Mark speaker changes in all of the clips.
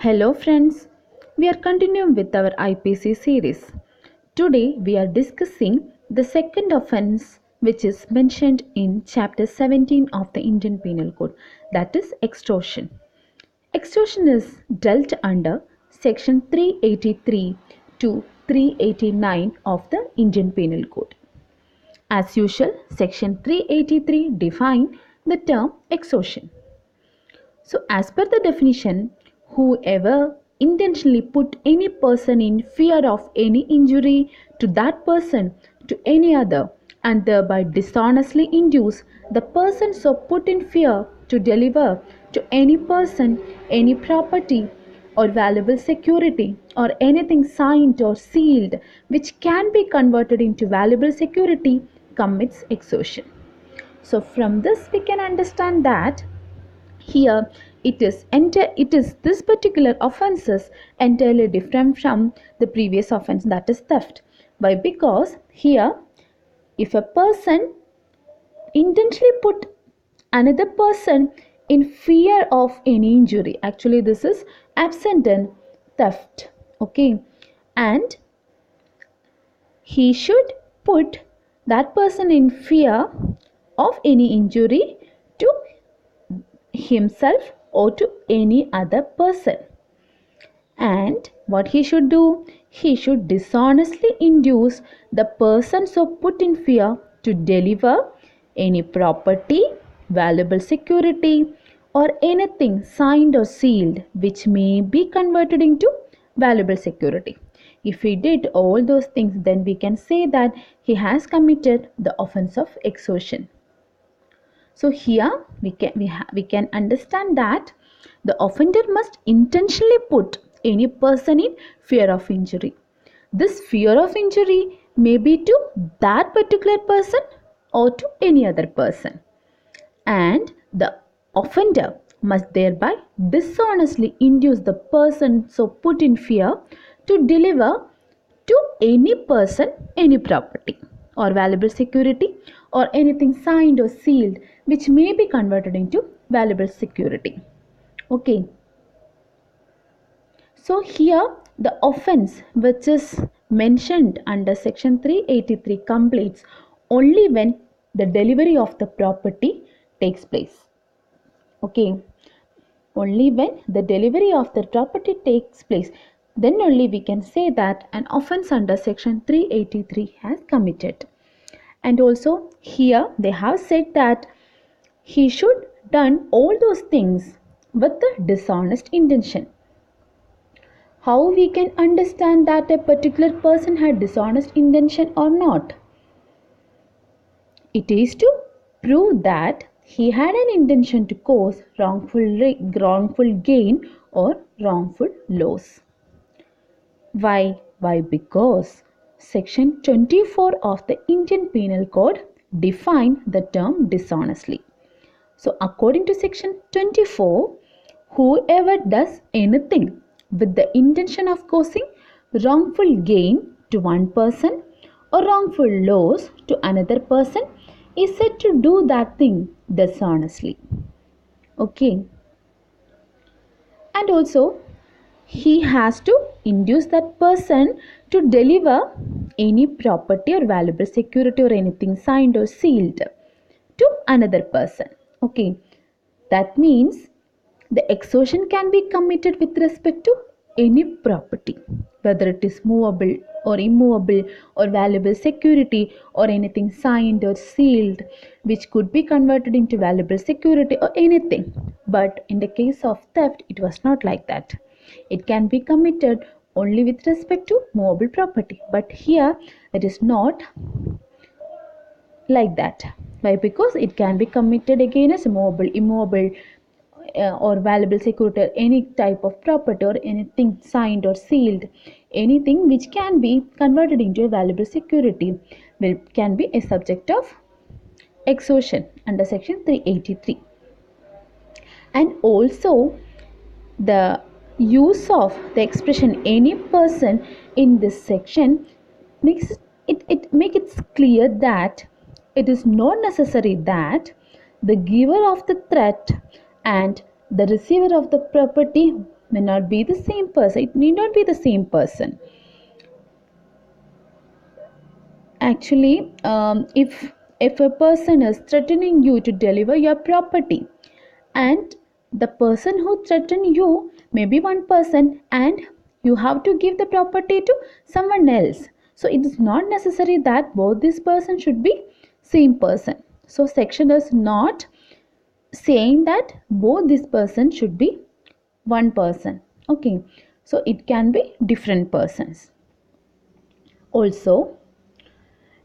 Speaker 1: Hello friends, we are continuing with our IPC series. Today we are discussing the second offence which is mentioned in chapter 17 of the Indian Penal Code, that is extortion. Extortion is dealt under section 383 to 389 of the Indian Penal Code. As usual, section 383 defines the term extortion. So, as per the definition, whoever intentionally put any person in fear of any injury to that person to any other and thereby dishonestly induce the person so put in fear to deliver to any person any property or valuable security or anything signed or sealed which can be converted into valuable security commits extortion. So, from this we can understand that here it is this particular offenses entirely different from the previous offense, that is theft. Why? Because here if a person intentionally put another person in fear of any injury, actually this is absent in theft, okay, and he should put that person in fear of any injury to himself or to any other person. And what he should do? He should dishonestly induce the person so put in fear to deliver any property, valuable security, or anything signed or sealed which may be converted into valuable security. If he did all those things, then we can say that he has committed the offense of extortion. So here we can understand that the offender must intentionally put any person in fear of injury. This fear of injury may be to that particular person or to any other person. And the offender must thereby dishonestly induce the person so put in fear to deliver to any person any property or valuable security or anything signed or sealed which may be converted into valuable security. Okay. So here the offense which is mentioned under section 383 completes only when the delivery of the property takes place. Okay. Only when the delivery of the property takes place, then only we can say that an offense under section 383 has committed. And also here they have said that he should done all those things with the dishonest intention. How we can understand that a particular person had dishonest intention or not? It is to prove that he had an intention to cause wrongful gain or wrongful loss. Why? Why? Because section 24 of the Indian Penal Code define the term dishonestly. So according to section 24, whoever does anything with the intention of causing wrongful gain to one person or wrongful loss to another person is said to do that thing dishonestly. Okay. And also he has to induce that person to deliver any property or valuable security or anything signed or sealed to another person. Okay, that means the extortion can be committed with respect to any property, whether it is movable or immovable or valuable security or anything signed or sealed which could be converted into valuable security or anything. But in the case of theft, it was not like that. It can be committed only with respect to movable property, but here it is not like that. Why? Because it can be committed against movable, immovable, or valuable security or any type of property or anything signed or sealed, anything which can be converted into a valuable security can be a subject of extortion under section 383. And also the use of the expression any person in this section makes it clear that it is not necessary that the giver of the threat and the receiver of the property may not be the same person. It need not be the same person. Actually, if a person is threatening you to deliver your property, and the person who threatened you may be one person, and you have to give the property to someone else, so it is not necessary that both this person should be same person. So section is not saying that both this person should be one person. Okay, so it can be different persons. Also,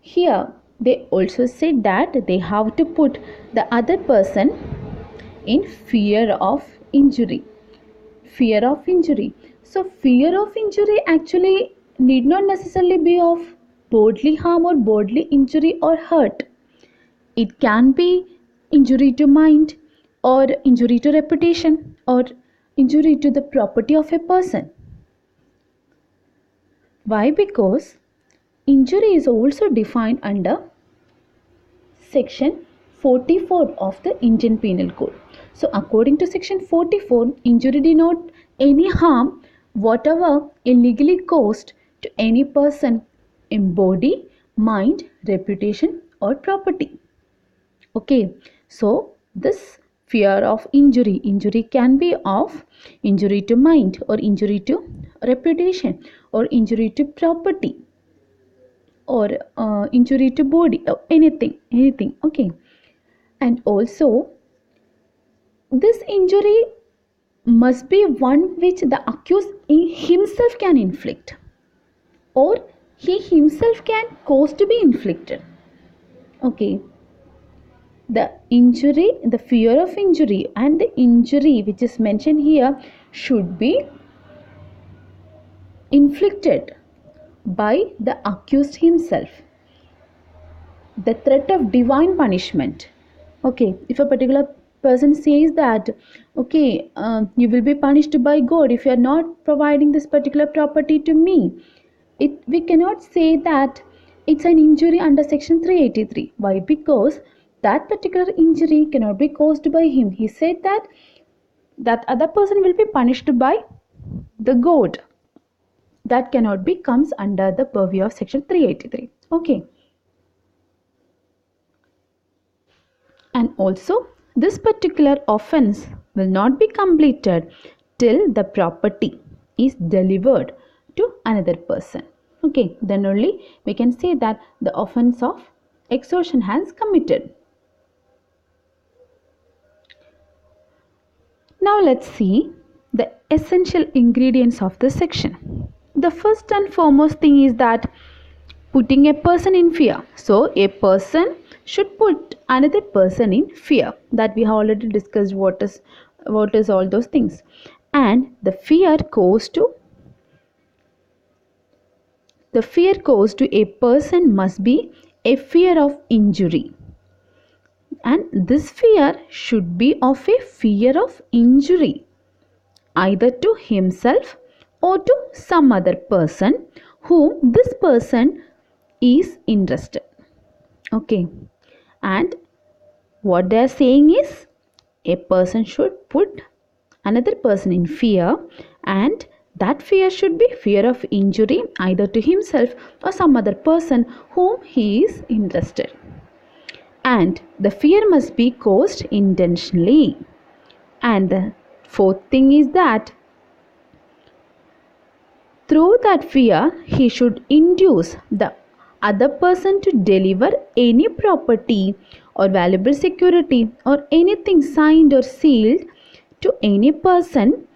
Speaker 1: here they also said that they have to put the other person in fear of injury. Fear of injury. So fear of injury actually need not necessarily be of bodily harm or bodily injury or hurt. It can be injury to mind, or injury to reputation, or injury to the property of a person. Why? Because injury is also defined under section 44 of the Indian Penal Code. So according to section 44, injury denotes any harm whatever illegally caused to any person in body, mind, reputation or property. Okay, so this fear of injury can be of injury to mind, or injury to reputation, or injury to property, or injury to body, or anything. Okay, and also this injury must be one which the accused himself can inflict, or he himself can cause to be inflicted. Okay, the injury, the fear of injury, and the injury which is mentioned here should be inflicted by the accused himself. The threat of divine punishment. Okay, if a particular person says that, okay, you will be punished by God if you are not providing this particular property to me, we cannot say that it's an injury under section 383. Why? Because that particular injury cannot be caused by him. He said that other person will be punished by the God. That cannot be comes under the purview of section 383. Okay. And also, this particular offense will not be completed till the property is delivered to another person. Okay, then only we can say that the offense of extortion has committed. Now let's see the essential ingredients of this section. The first and foremost thing is that putting a person in fear. So a person should put another person in fear. That we have already discussed what is all those things. And the fear goes to a person must be a fear of injury. And this fear should be of a fear of injury, either to himself or to some other person whom this person is interested. Okay, and what they are saying is a person should put another person in fear, and that fear should be fear of injury either to himself or some other person whom he is interested. And the fear must be caused intentionally. And the fourth thing is that through that fear he should induce the other person to deliver any property or valuable security or anything signed or sealed to any person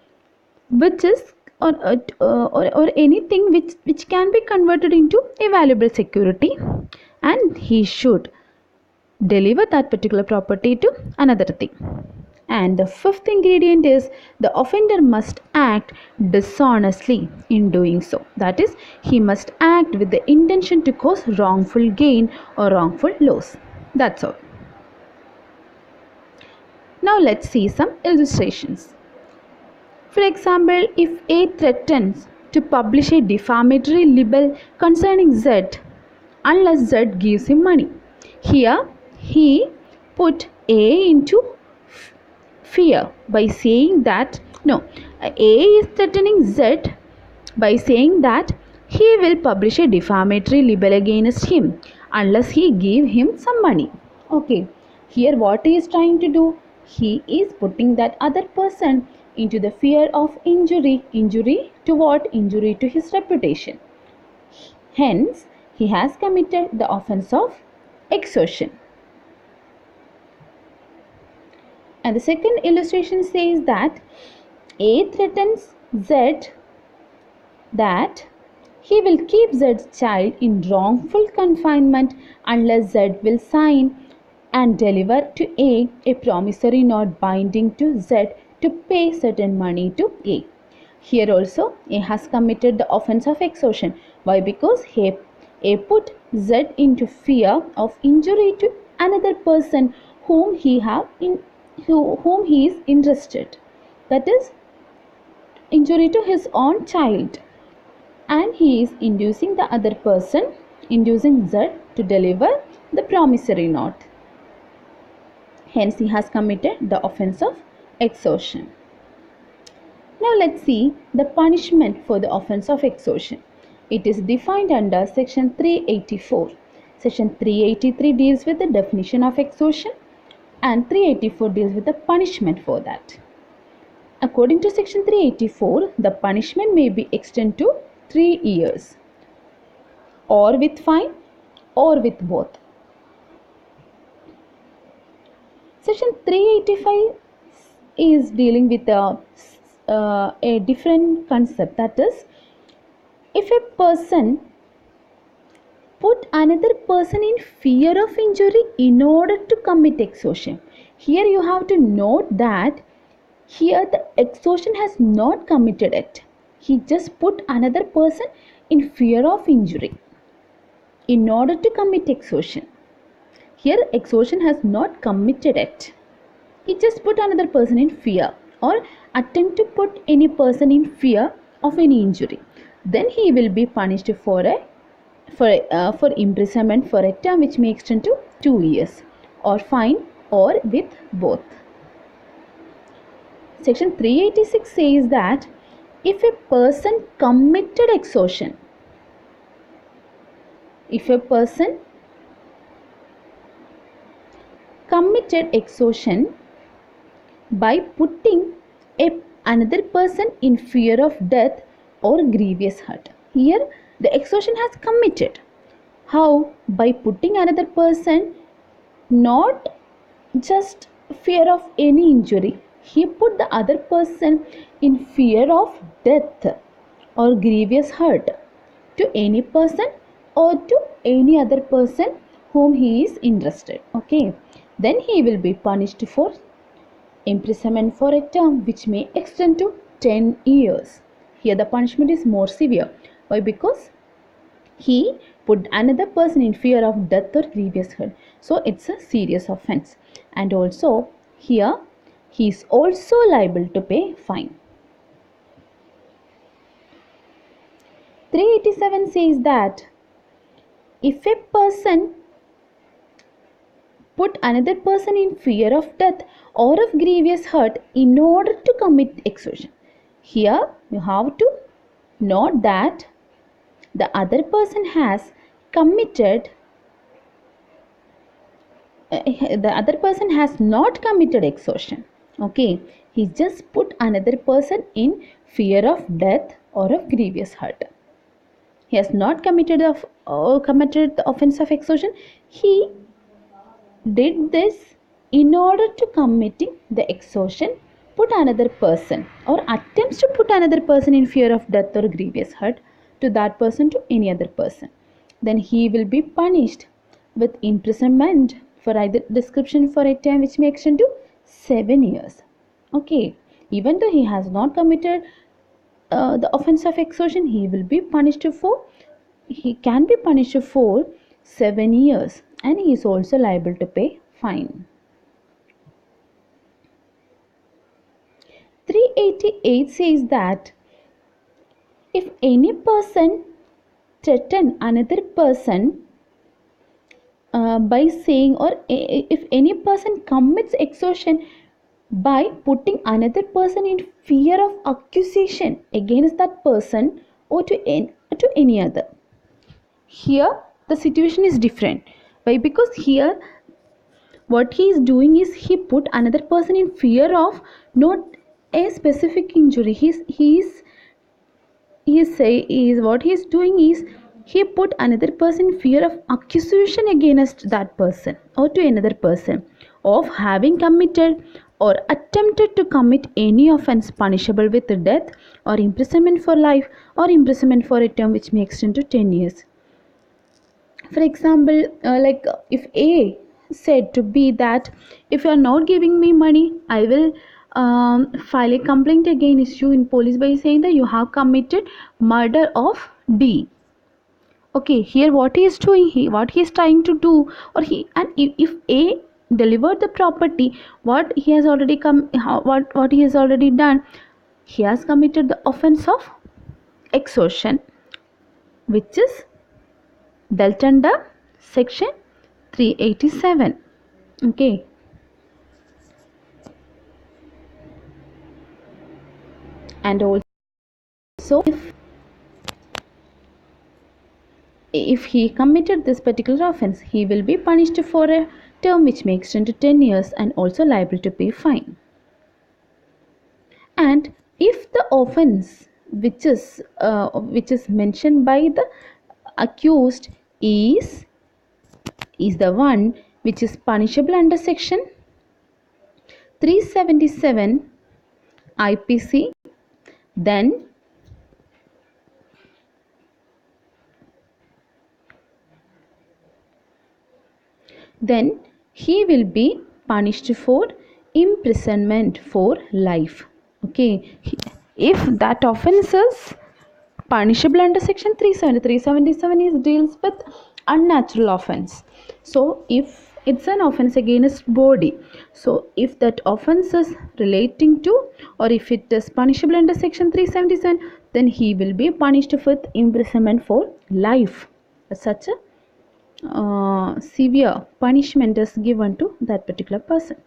Speaker 1: which is or anything which can be converted into a valuable security, and he should deliver that particular property to another thing. And the fifth ingredient is the offender must act dishonestly in doing so. That is, he must act with the intention to cause wrongful gain or wrongful loss. That's all. Now let's see some illustrations. For example, if A threatens to publish a defamatory libel concerning Z unless Z gives him money. Here he put A into fear by saying that A is threatening Z by saying that he will publish a defamatory libel against him unless he give him some money. Okay, here what he is trying to do? He is putting that other person into the fear of injury. Injury to what? Injury to his reputation. Hence, he has committed the offense of extortion. And the second illustration says that A threatens Z that he will keep Z's child in wrongful confinement unless Z will sign and deliver to a promissory note binding to Z to pay certain money to A. Here also A has committed the offense of extortion. Why? Because A put Z into fear of injury to another person whom he is interested. That is injury to his own child. And he is inducing the other person, inducing Z to deliver the promissory note. Hence, he has committed the offense of extortion. Now, let's see the punishment for the offense of extortion. It is defined under section 384. Section 383 deals with the definition of extortion and 384 deals with the punishment for that. According to section 384, the punishment may be extended to 3 years or with fine or with both. Section 385 is dealing with a different concept, that is, if a person put another person in fear of injury in order to commit extortion. Here you have to note that here the extortion has not committed it. He just put another person in fear of injury in order to commit extortion. Here extortion has not committed it. He just put another person in fear or attempt to put any person in fear of any injury. Then he will be punished for imprisonment for a term which may extend to 2 years or fine or with both. Section 386 says that if a person committed extortion, by putting another person in fear of death or grievous hurt. Here the extortion has committed. How? By putting another person not just fear of any injury. He put the other person in fear of death or grievous hurt to any person or to any other person whom he is interested. Okay. Then he will be punished for imprisonment for a term which may extend to 10 years. Here the punishment is more severe. Why? Because he put another person in fear of death or grievous hurt. So it's a serious offense. And also here he is also liable to pay fine. 387 says that if a person put another person in fear of death or of grievous hurt in order to commit extortion. Here you have to note that the other person has committed, the other person has not committed extortion. Okay, he just put another person in fear of death or of grievous hurt. He has not committed the offense of extortion. He did this in order to committing the extortion, put another person or attempts to put another person in fear of death or grievous hurt to that person to any other person. Then he will be punished with imprisonment for either description for a term which may extend to 7 years. Okay, even though he has not committed the offense of extortion, he can be punished for 7 years and he is also liable to pay fine. 388 says that if any person threaten another person by saying, or if any person commits extortion by putting another person in fear of accusation against that person or to any other. Here the situation is different. Why? Because here what he is doing is he put another person in fear of not a specific injury. What he is doing is he put another person in fear of accusation against that person or to another person of having committed or attempted to commit any offense punishable with death or imprisonment for life or imprisonment for a term which may extend to 10 years. For example, if A said to B that if you are not giving me money, I will file a complaint against you in police by saying that you have committed murder of D. Okay, here what he is doing, what he is trying to do, or if A delivered the property, what he has already what he has already done, he has committed the offense of extortion, which is dealt under section 387. Okay, and also if he committed this particular offense, he will be punished for a term which may extend to 10 years and also liable to pay fine. And if the offense which is mentioned by the accused is the one which is punishable under section 377 IPC, then he will be punished for imprisonment for life. Okay, if that offense is punishable under section 377 is deals with unnatural offense. So if it's an offense against body, so if that offense is relating to, or if it is punishable under section 377, then he will be punished with imprisonment for life. Such a severe punishment is given to that particular person.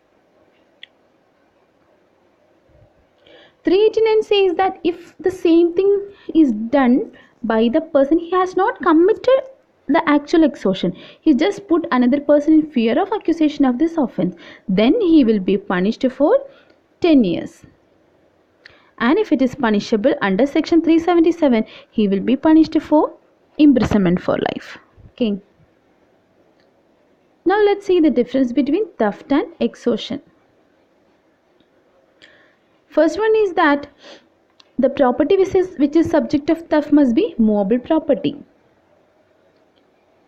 Speaker 1: 389 says that if the same thing is done by the person, he has not committed the actual extortion, he just put another person in fear of accusation of this offense, then he will be punished for 10 years. And if it is punishable under section 377, he will be punished for imprisonment for life. Okay. Now let's see the difference between theft and extortion. First one is that the property which is subject of theft must be movable property.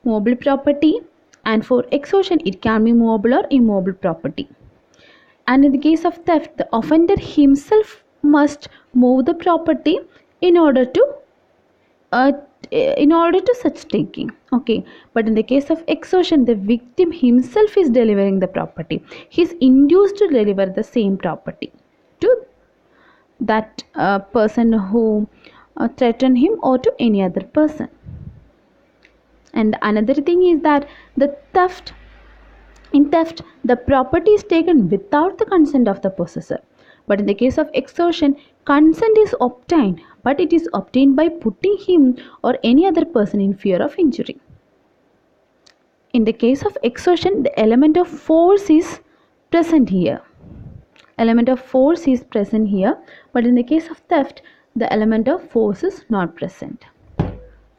Speaker 1: Movable property, and for extortion it can be movable or immovable property. And in the case of theft, the offender himself must move the property in order to such taking. Okay, but in the case of extortion, the victim himself is delivering the property. He is induced to deliver the same property to that person who threatened him or to any other person. And another thing is that in theft, the property is taken without the consent of the possessor. But in the case of extortion, consent is obtained, but it is obtained by putting him or any other person in fear of injury. In the case of extortion, the element of force is present here. But in the case of theft, the element of force is not present.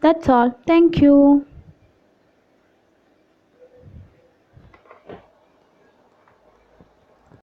Speaker 1: That's all. Thank you.